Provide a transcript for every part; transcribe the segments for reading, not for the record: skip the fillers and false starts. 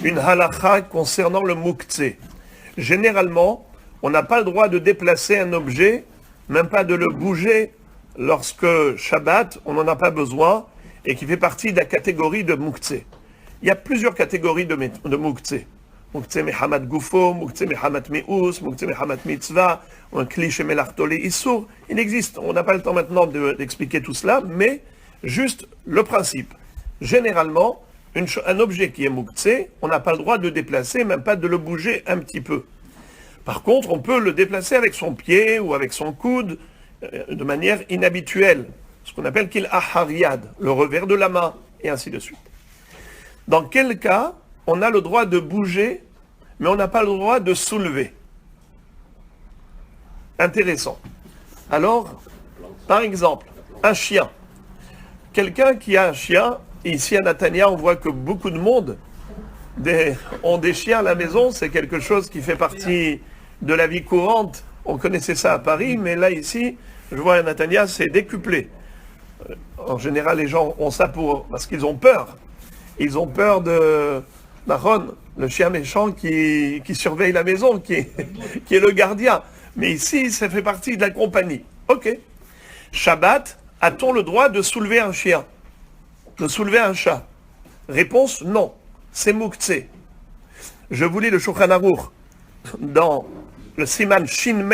une halakha concernant le muktzeh. Généralement, on n'a pas le droit de déplacer un objet, même pas de le bouger lorsque Shabbat, on n'en a pas besoin, et qui fait partie de la catégorie de muktzeh. Il y a plusieurs catégories de muktzeh. Muktzeh mehamat gufo, muktzeh mehamat me'us, muktzeh mehamat mitzvah, un kli shemelachto le'issur. Il existe, on n'a pas le temps maintenant d'expliquer tout cela, mais juste le principe. Généralement, un objet qui est muktzeh, on n'a pas le droit de le déplacer, même pas de le bouger un petit peu. Par contre, on peut le déplacer avec son pied ou avec son coude de manière inhabituelle, ce qu'on appelle qu'il ahariad, le revers de la main, et ainsi de suite. Dans quel cas, on a le droit de bouger, mais on n'a pas le droit de soulever? Intéressant. Alors, par exemple, un chien. Quelqu'un qui a un chien, ici à Natania, on voit que beaucoup de monde ont des chiens à la maison, c'est quelque chose qui fait partie de la vie courante. On connaissait ça à Paris, mais là, ici, je vois à Natania, c'est décuplé. En général, les gens ont ça parce qu'ils ont peur. Ils ont peur de Maron, le chien méchant qui surveille la maison, qui est le gardien. Mais ici, ça fait partie de la compagnie. Ok. Shabbat, a-t-on le droit de soulever un chien? De soulever un chat? Réponse, non. C'est muktzeh. Je vous lis le Shulchan Aruch dans le Siman Shin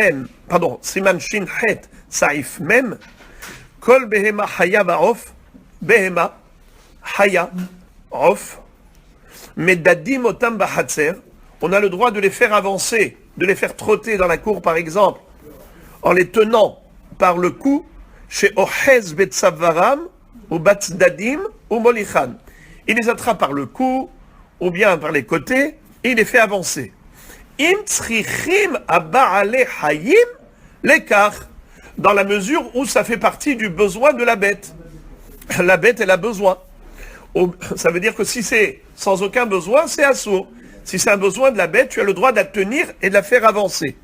Het, Saif Mem. Kol behema haya va'of, behema haya of, medadim otam b'hatzer. On a le droit de les faire avancer, de les faire trotter dans la cour, par exemple, en les tenant par le cou, chez Ohez Betsavaram, ou Batzdadim, ou Molichan. Il les attrape par le cou, ou bien par les côtés, et il les fait avancer. Im tzrichim aba'ale hayim lekar, dans la mesure où ça fait partie du besoin de la bête. La bête, elle a besoin. Ça veut dire que si c'est sans aucun besoin, c'est assourd. Si c'est un besoin de la bête, tu as le droit de la tenir et de la faire avancer.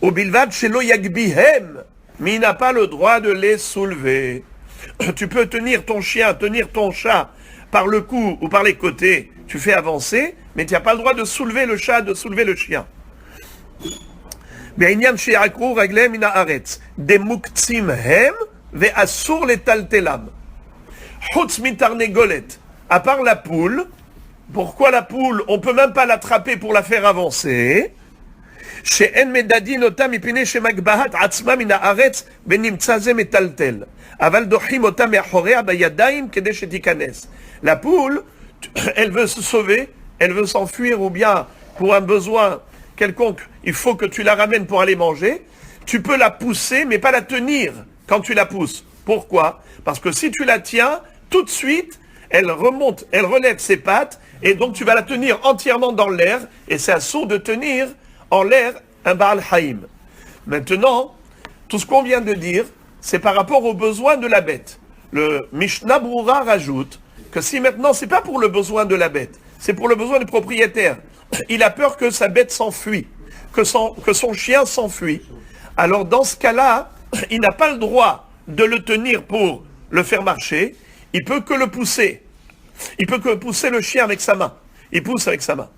Au bilvad shelo yagbihem, mais il n'a pas le droit de les soulever. Tu peux tenir ton chien, tenir ton chat par le cou ou par les côtés, tu fais avancer, mais tu n'as pas le droit de soulever le chat, de soulever le chien. בעניין שיעקרו רגליהם מן הארץ, דמוקצים הם ואסור לטלטלם. חוץ מתרנגולת, à part la poule. Pourquoi la poule? On ne peut même pas l'attraper pour la faire avancer. שאין מדדין אותה מפני שמגבהת עצמה מן הארץ ונמצא זה מטלטל. אבל דוחים אותה מאחוריה בידיים כדי שתיכנס. La poule, elle veut se sauver, elle veut s'enfuir ou bien pour un besoin quelconque, il faut que tu la ramènes pour aller manger. Tu peux la pousser, mais pas la tenir quand tu la pousses. Pourquoi? Parce que si tu la tiens, tout de suite, elle remonte, elle relève ses pattes, et donc tu vas la tenir entièrement dans l'air, et c'est assourd de tenir en l'air un Baal Haïm. Maintenant, tout ce qu'on vient de dire, c'est par rapport aux besoins de la bête. Le Mishnah Brura rajoute que si maintenant, c'est pas pour le besoin de la bête, c'est pour le besoin du propriétaire. Il a peur que sa bête s'enfuit, que son chien s'enfuit. Alors dans ce cas-là, il n'a pas le droit de le tenir pour le faire marcher, il peut que le pousser. Il peut que pousser le chien avec sa main. Il pousse avec sa main.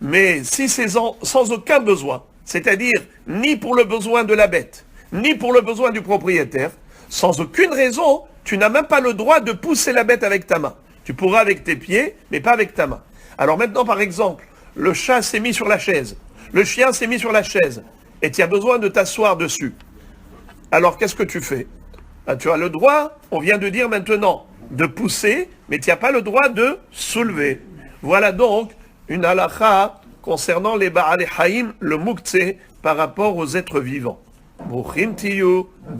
Mais si c'est sans aucun besoin, c'est-à-dire ni pour le besoin de la bête, ni pour le besoin du propriétaire, sans aucune raison, tu n'as même pas le droit de pousser la bête avec ta main. Tu pourras avec tes pieds, mais pas avec ta main. Alors maintenant, par exemple, le chat s'est mis sur la chaise, le chien s'est mis sur la chaise, et tu as besoin de t'asseoir dessus. Alors qu'est-ce que tu fais? Tu as le droit, on vient de dire maintenant, de pousser, mais tu n'as pas le droit de soulever. Voilà donc une halakha concernant les Baal Haïm, le muktzeh, par rapport aux êtres vivants. Bruchim tiyu.